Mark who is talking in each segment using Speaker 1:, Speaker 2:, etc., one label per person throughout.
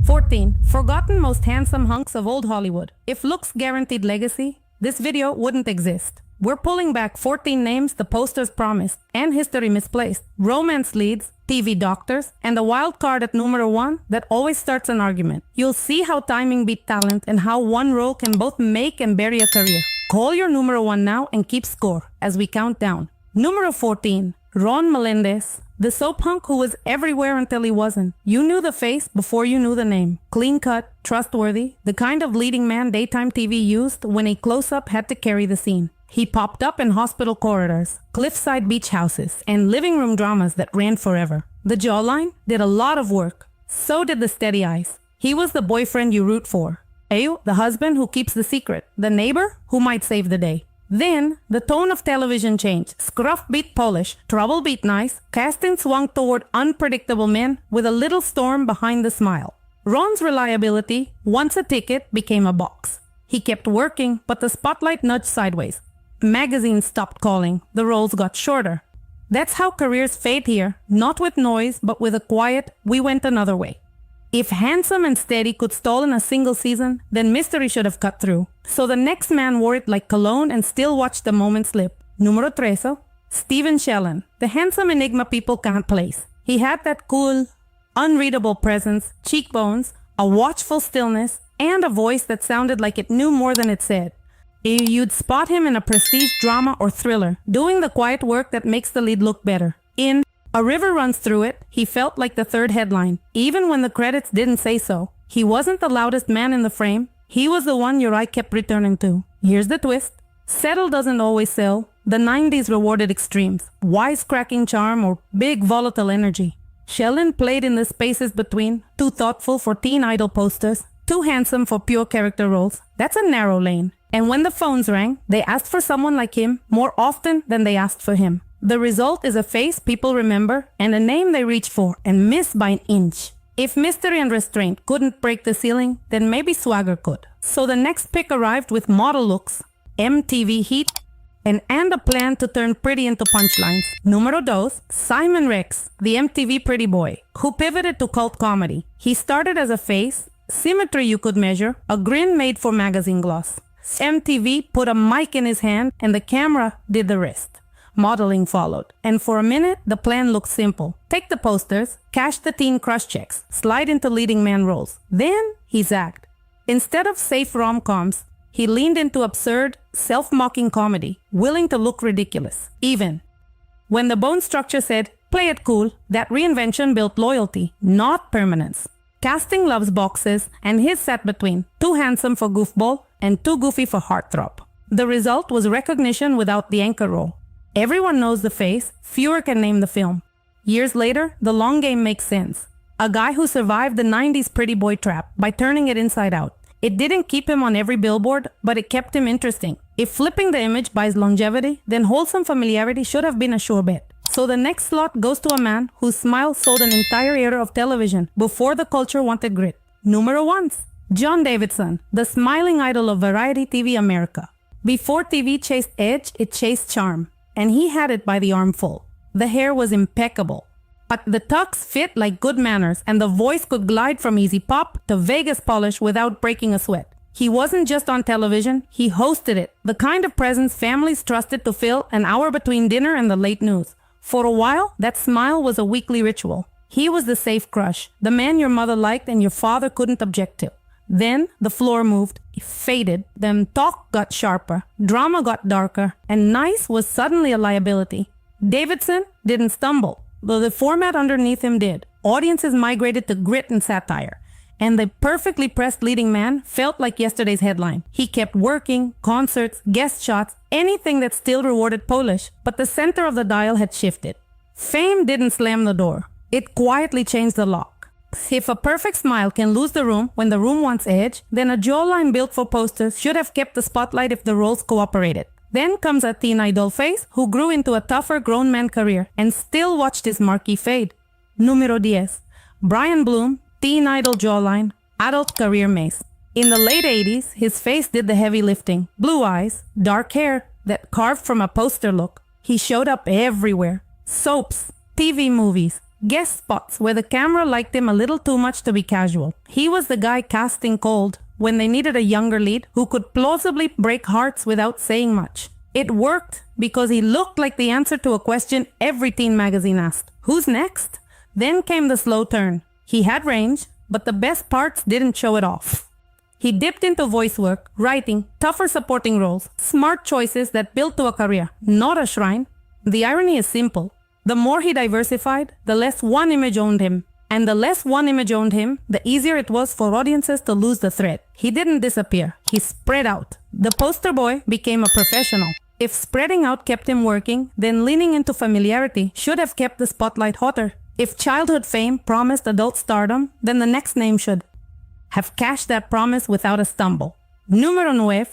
Speaker 1: 14. Forgotten most handsome hunks of old Hollywood. If looks guaranteed legacy, this video wouldn't exist. We're pulling back 14 names the posters promised and history misplaced, romance leads, TV doctors, and the wild card at numero 1 that always starts an argument. You'll see how timing beat talent and how one role can both make and bury a career. Call your numero 1 now and keep score as we count down. Numero 14. Ron Melendez. The soap hunk who was everywhere until he wasn't. You knew the face before you knew the name. Clean cut, trustworthy, the kind of leading man daytime TV used when a close-up had to carry the scene. He popped up in hospital corridors, cliffside beach houses, and living room dramas that ran forever. The jawline did a lot of work. So did the steady eyes. He was the boyfriend you root for. Ayo, the husband who keeps the secret. The neighbor who might save the day. Then, the tone of television changed. Scruff beat polish, trouble beat nice, casting swung toward unpredictable men with a little storm behind the smile. Ron's reliability, once a ticket, became a box. He kept working, but the spotlight nudged sideways. Magazines stopped calling. The roles got shorter. That's how careers fade here, not with noise, but with a quiet, we went another way. If handsome and steady could stall in a single season, then mystery should have cut through. So the next man wore it like cologne and still watched the moment slip. Numero 13. Stephen Shellen. The handsome enigma people can't place. He had that cool, unreadable presence, cheekbones, a watchful stillness, and a voice that sounded like it knew more than it said. You'd spot him in a prestige drama or thriller, doing the quiet work that makes the lead look better. In A River Runs Through It, he felt like the third headline, even when the credits didn't say so. He wasn't the loudest man in the frame. He was the one your eye kept returning to. Here's the twist. Settle doesn't always sell. The 90s rewarded extremes, wisecracking charm or big volatile energy. Shellen played in the spaces between, too thoughtful for teen idol posters, too handsome for pure character roles. That's a narrow lane. And when the phones rang, they asked for someone like him more often than they asked for him. The result is a face people remember and a name they reach for and miss by an inch. If mystery and restraint couldn't break the ceiling, then maybe swagger could. So the next pick arrived with model looks, MTV heat, and a plan to turn pretty into punchlines. Numero 2, Simon Rex, the MTV Pretty Boy, who pivoted to cult comedy. He started as a face, symmetry you could measure, a grin made for magazine gloss. MTV put a mic in his hand and the camera did the rest. Modeling followed, and for a minute, the plan looked simple. Take the posters, cash the teen crush checks, slide into leading man roles. Then, he zagged. Instead of safe rom-coms, he leaned into absurd, self-mocking comedy, willing to look ridiculous, even. When the bone structure said, play it cool, that reinvention built loyalty, not permanence. Casting loves boxes, and his sat between, too handsome for goofball and too goofy for heartthrob. The result was recognition without the anchor role. Everyone knows the face, fewer can name the film. Years later, the long game makes sense. A guy who survived the 90s pretty boy trap by turning it inside out. It didn't keep him on every billboard, but it kept him interesting. If flipping the image buys longevity, then wholesome familiarity should have been a sure bet. So the next slot goes to a man whose smile sold an entire era of television before the culture wanted grit. Numero 1. John Davidson, the smiling idol of variety TV America. Before TV chased edge, it chased charm. And he had it by the armful. The hair was impeccable. But the tux fit like good manners, and the voice could glide from easy pop to Vegas polish without breaking a sweat. He wasn't just on television, he hosted it, the kind of presence families trusted to fill an hour between dinner and the late news. For a while, that smile was a weekly ritual. He was the safe crush, the man your mother liked and your father couldn't object to. Then, the floor moved, it faded, then talk got sharper, drama got darker, and nice was suddenly a liability. Davidson didn't stumble, though the format underneath him did. Audiences migrated to grit and satire, and the perfectly pressed leading man felt like yesterday's headline. He kept working, concerts, guest shots, anything that still rewarded polish, but the center of the dial had shifted. Fame didn't slam the door, it quietly changed the lock. If a perfect smile can lose the room when the room wants edge, then a jawline built for posters should have kept the spotlight if the roles cooperated. Then comes a teen idol face who grew into a tougher grown man career and still watched his marquee fade. Numero 10. Brian Bloom, teen idol jawline, adult career mace. In the late 80s, his face did the heavy lifting. Blue eyes, dark hair that carved from a poster look. He showed up everywhere. Soaps, TV movies, Guest spots where the camera liked him a little too much to be casual. He was the guy casting cold when they needed a younger lead who could plausibly break hearts without saying much. It worked because he looked like the answer to a question every teen magazine asked. Who's next? Then came the slow turn. He had range, but the best parts didn't show it off. He dipped into voice work, writing, tougher supporting roles, smart choices that built to a career, not a shrine. The irony is simple. The more he diversified, the less one image owned him. And the less one image owned him, the easier it was for audiences to lose the thread. He didn't disappear. He spread out. The poster boy became a professional. If spreading out kept him working, then leaning into familiarity should have kept the spotlight hotter. If childhood fame promised adult stardom, then the next name should have cashed that promise without a stumble. Número 9,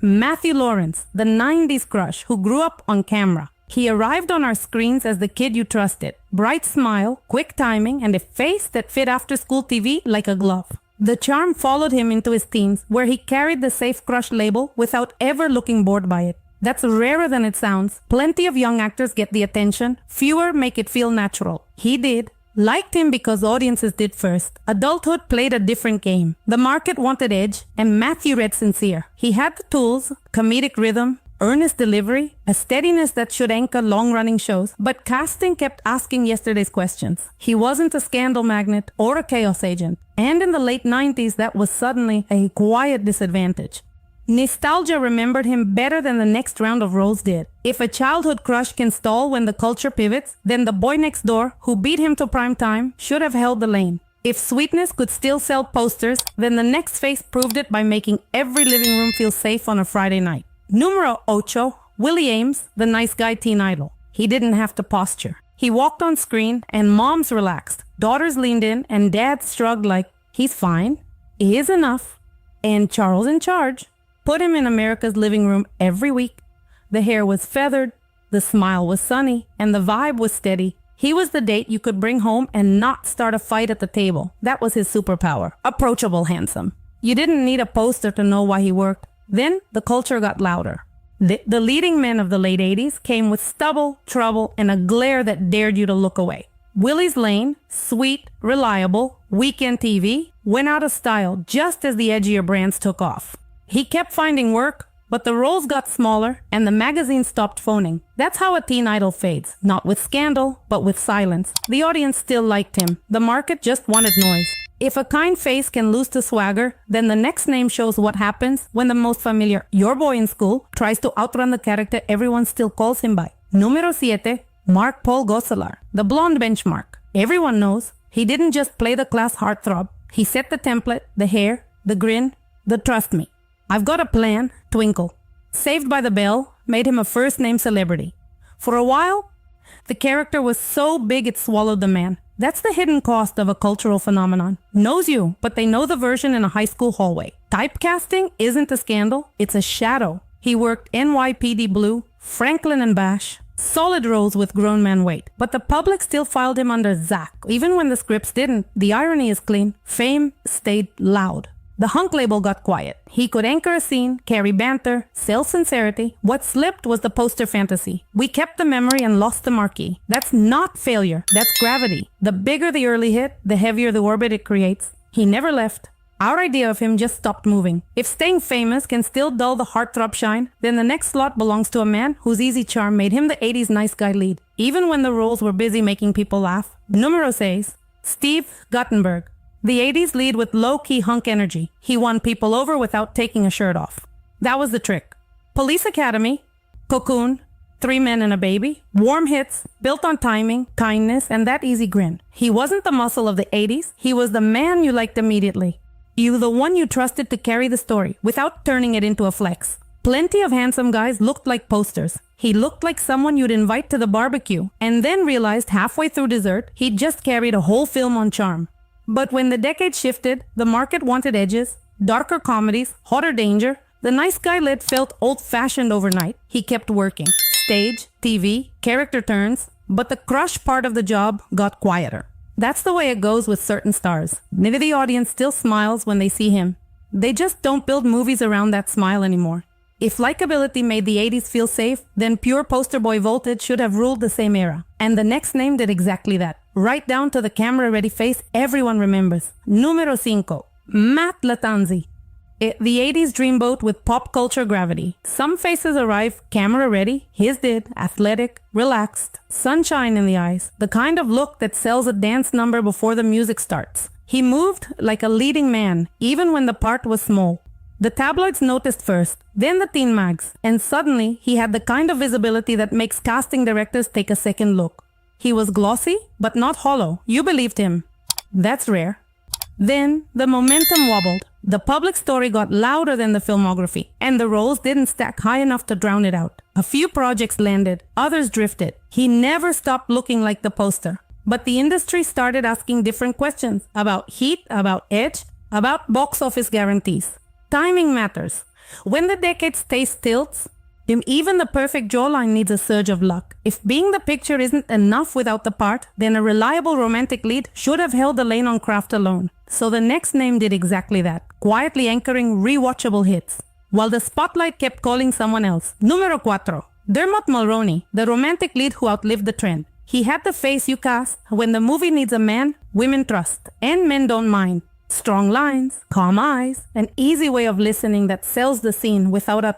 Speaker 1: Matthew Lawrence, the 90s crush who grew up on camera. He arrived on our screens as the kid you trusted. Bright smile, quick timing, and a face that fit after-school TV like a glove. The charm followed him into his teens, where he carried the safe crush label without ever looking bored by it. That's rarer than it sounds. Plenty of young actors get the attention. Fewer make it feel natural. He did. Liked him because audiences did first. Adulthood played a different game. The market wanted edge, and Matthew read sincere. He had the tools, comedic rhythm, earnest delivery, a steadiness that should anchor long-running shows, but casting kept asking yesterday's questions. He wasn't a scandal magnet or a chaos agent. And in the late 90s, that was suddenly a quiet disadvantage. Nostalgia remembered him better than the next round of roles did. If a childhood crush can stall when the culture pivots, then the boy next door, who beat him to prime time, should have held the lane. If sweetness could still sell posters, then the next face proved it by making every living room feel safe on a Friday night. Número 8, Willie Ames, the nice guy teen idol. He didn't have to posture. He walked on screen and moms relaxed. Daughters leaned in and dads shrugged like, he's fine, he is enough. And Charles in Charge put him in America's living room every week. The hair was feathered, the smile was sunny, and the vibe was steady. He was the date you could bring home and not start a fight at the table. That was his superpower. Approachable, handsome. You didn't need a poster to know why he worked. Then the culture got louder. The leading men of the late 80s came with stubble, trouble, and a glare that dared you to look away. Willie's lane, sweet, reliable, weekend TV, went out of style just as the edgier brands took off. He kept finding work, but the roles got smaller and the magazine stopped phoning. That's how a teen idol fades, not with scandal, but with silence. The audience still liked him. The market just wanted noise. If a kind face can lose to swagger, then the next name shows what happens when the most familiar, your boy in school, tries to outrun the character everyone still calls him by. Número 7, Mark Paul Gosselaar, the blonde benchmark. Everyone knows he didn't just play the class heartthrob. He set the template, the hair, the grin, the trust me. I've got a plan, twinkle. Saved by the Bell made him a first-name celebrity. For a while, the character was so big it swallowed the man. That's the hidden cost of a cultural phenomenon. Knows you, but they know the version in a high school hallway. Typecasting isn't a scandal, it's a shadow. He worked NYPD Blue, Franklin and Bash, solid roles with grown man weight. But the public still filed him under Zach, even when the scripts didn't. The irony is clean. Fame stayed loud. The hunk label got quiet. He could anchor a scene, carry banter, sell sincerity. What slipped was the poster fantasy. We kept the memory and lost the marquee. That's not failure, that's gravity. The bigger the early hit, the heavier the orbit it creates. He never left. Our idea of him just stopped moving. If staying famous can still dull the heartthrob shine, then the next slot belongs to a man whose easy charm made him the 80s nice guy lead, even when the roles were busy making people laugh. Número 6, Steve Guttenberg. The 80s lead with low-key hunk energy. He won people over without taking a shirt off. That was the trick. Police Academy, Cocoon, 3 Men and a Baby, warm hits, built on timing, kindness, and that easy grin. He wasn't the muscle of the 80s. He was the man you liked immediately. You the one you trusted to carry the story without turning it into a flex. Plenty of handsome guys looked like posters. He looked like someone you'd invite to the barbecue and then realized halfway through dessert he'd just carried a whole film on charm. But when the decade shifted, the market wanted edges, darker comedies, hotter danger. The nice guy lead felt old-fashioned overnight. He kept working. Stage, TV, character turns. But the crush part of the job got quieter. That's the way it goes with certain stars. Maybe the audience still smiles when they see him. They just don't build movies around that smile anymore. If likability made the 80s feel safe, then pure poster boy voltage should have ruled the same era. And the next name did exactly that. right down to the camera-ready face everyone remembers. Número 5. Matt Latanzi. The 80s dreamboat with pop culture gravity. Some faces arrive camera-ready. His did. Athletic, relaxed, sunshine in the eyes. The kind of look that sells a dance number before the music starts. He moved like a leading man, even when the part was small. The tabloids noticed first, then the teen mags, and suddenly he had the kind of visibility that makes casting directors take a second look. He was glossy, but not hollow. You believed him. That's rare. Then the momentum wobbled. The public story got louder than the filmography, and the roles didn't stack high enough to drown it out. A few projects landed, others drifted. He never stopped looking like the poster. But the industry started asking different questions about heat, about edge, about box office guarantees. Timing matters. When the decade's taste tilts, even the perfect jawline needs a surge of luck. If being the picture isn't enough without the part, then a reliable romantic lead should have held the lane on craft alone. So the next name did exactly that, quietly anchoring rewatchable hits, while the spotlight kept calling someone else. Número 4. Dermot Mulroney, the romantic lead who outlived the trend. He had the face you cast when the movie needs a man women trust, and men don't mind. Strong lines, calm eyes, an easy way of listening that sells the scene without a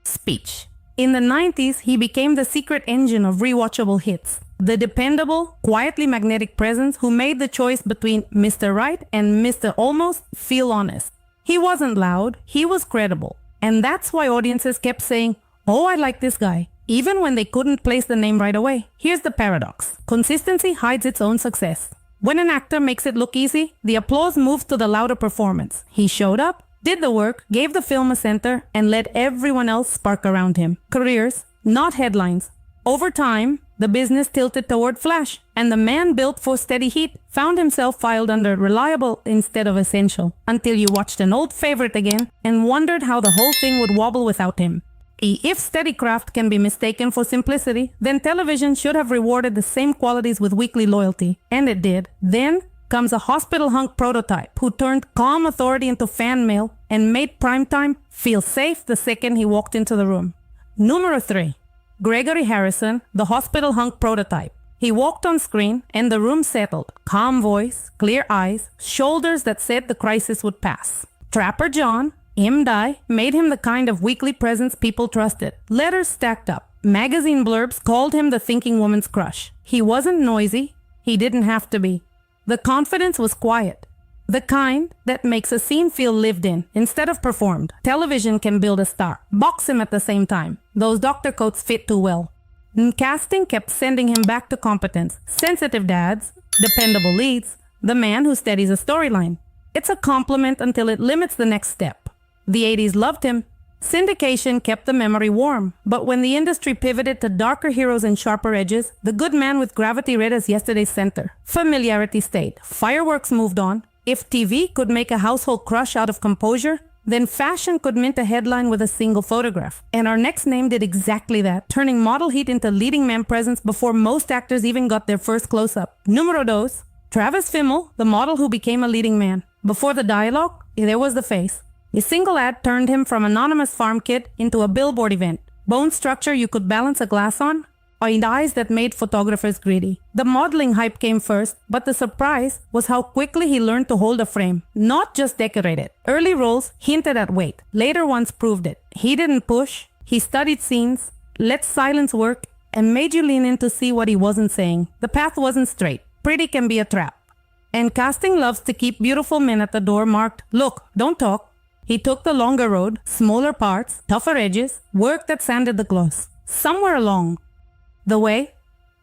Speaker 1: speech. In the 90s, he became the secret engine of rewatchable hits. The dependable, quietly magnetic presence who made the choice between Mr. Right and Mr. Almost feel honest. He wasn't loud, he was credible. And that's why audiences kept saying, "Oh, I like this guy," even when they couldn't place the name right away. Here's the paradox. Consistency hides its own success. When an actor makes it look easy, the applause moves to the louder performance. He showed up, did the work, gave the film a center, and let everyone else spark around him. Careers, not headlines. Over time, the business tilted toward flash, and the man built for steady heat found himself filed under reliable instead of essential, until you watched an old favorite again and wondered how the whole thing would wobble without him. If steady craft can be mistaken for simplicity, then television should have rewarded the same qualities with weekly loyalty, and it did. Then comes a hospital hunk prototype who turned calm authority into fan mail and made primetime feel safe the second he walked into the room. Número 3. Gregory Harrison, the hospital hunk prototype. He walked on screen and the room settled. Calm voice, clear eyes, shoulders that said the crisis would pass. Trapper John, M. made him the kind of weekly presence people trusted. Letters stacked up. Magazine blurbs called him the thinking woman's crush. He wasn't noisy. He didn't have to be. The confidence was quiet. The kind that makes a scene feel lived in instead of performed. Television can build a star. Box him at the same time. Those doctor coats fit too well. And casting kept sending him back to competence. Sensitive dads, dependable leads, the man who steadies a storyline. It's a compliment until it limits the next step. The 80s loved him. Syndication kept the memory warm. But when the industry pivoted to darker heroes and sharper edges, the good man with gravity read as yesterday's center. Familiarity stayed. Fireworks moved on. If TV could make a household crush out of composure, then fashion could mint a headline with a single photograph. And our next name did exactly that, turning model heat into leading man presence before most actors even got their first close-up. Número 2. Travis Fimmel, the model who became a leading man. Before the dialogue, there was the face. A single ad turned him from anonymous farm kid into a billboard event. Bone structure you could balance a glass on, or eyes that made photographers greedy. The modeling hype came first, but the surprise was how quickly he learned to hold a frame, not just decorate it. Early roles hinted at weight. Later ones proved it. He didn't push. He studied scenes, let silence work, and made you lean in to see what he wasn't saying. The path wasn't straight. Pretty can be a trap. And casting loves to keep beautiful men at the door marked, "Look, don't talk." He took the longer road, smaller parts, tougher edges, work that sanded the gloss. Somewhere along the way,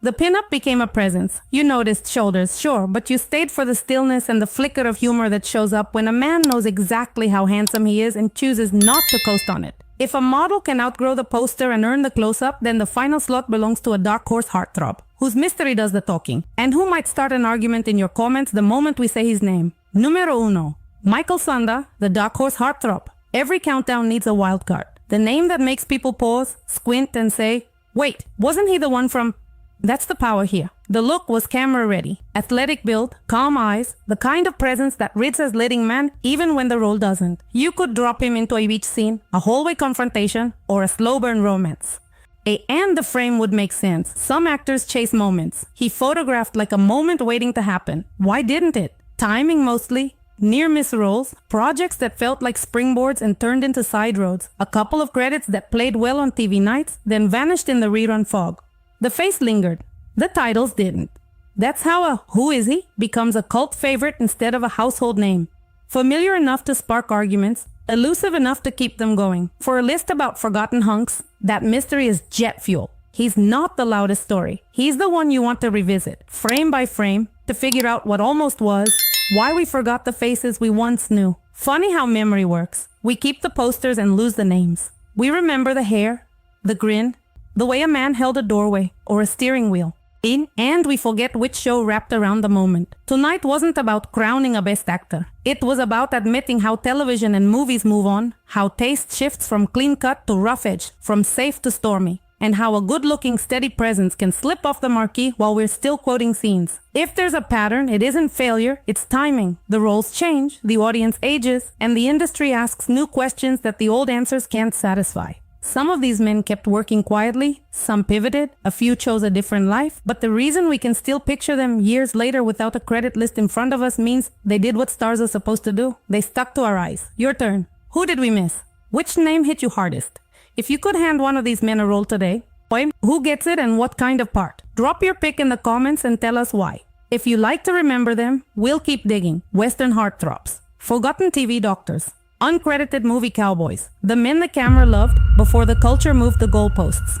Speaker 1: the pinup became a presence. You noticed shoulders, sure, but you stayed for the stillness and the flicker of humor that shows up when a man knows exactly how handsome he is and chooses not to coast on it. If a model can outgrow the poster and earn the close-up, then the final slot belongs to a dark horse heartthrob, whose mystery does the talking, and who might start an argument in your comments the moment we say his name. Número 1. Michael Sanda, the dark horse heartthrob. Every countdown needs a wild card. The name that makes people pause, squint, and say, "Wait, wasn't he the one from..." That's the power here. The look was camera ready. Athletic build, calm eyes, the kind of presence that reads as leading man even when the role doesn't. You could drop him into a beach scene, a hallway confrontation, or a slow burn romance. And the frame would make sense. Some actors chase moments. He photographed like a moment waiting to happen. Why didn't it? Timing mostly. Near-miss roles, projects that felt like springboards and turned into side roads, a couple of credits that played well on TV nights, then vanished in the rerun fog. The face lingered. The titles didn't. That's how a "Who is he?" becomes a cult favorite instead of a household name. Familiar enough to spark arguments, elusive enough to keep them going. For a list about forgotten hunks, that mystery is jet fuel. He's not the loudest story. He's the one you want to revisit, frame by frame, to figure out what almost was, why we forgot the faces we once knew. Funny how memory works. We keep the posters and lose the names. We remember the hair, the grin, the way a man held a doorway or a steering wheel. And we forget which show wrapped around the moment. Tonight wasn't about crowning a best actor. It was about admitting how television and movies move on, how taste shifts from clean cut to rough edge, from safe to stormy, and how a good-looking, steady presence can slip off the marquee while we're still quoting scenes. If there's a pattern, it isn't failure, it's timing. The roles change, the audience ages, and the industry asks new questions that the old answers can't satisfy. Some of these men kept working quietly, some pivoted, a few chose a different life, but the reason we can still picture them years later without a credit list in front of us means they did what stars are supposed to do. They stuck to our eyes. Your turn. Who did we miss? Which name hit you hardest? If you could hand one of these men a role today, who gets it and what kind of part? Drop your pick in the comments and tell us why. If you like to remember them, we'll keep digging. Western heartthrobs, forgotten TV doctors, uncredited movie cowboys, the men the camera loved before the culture moved the goalposts.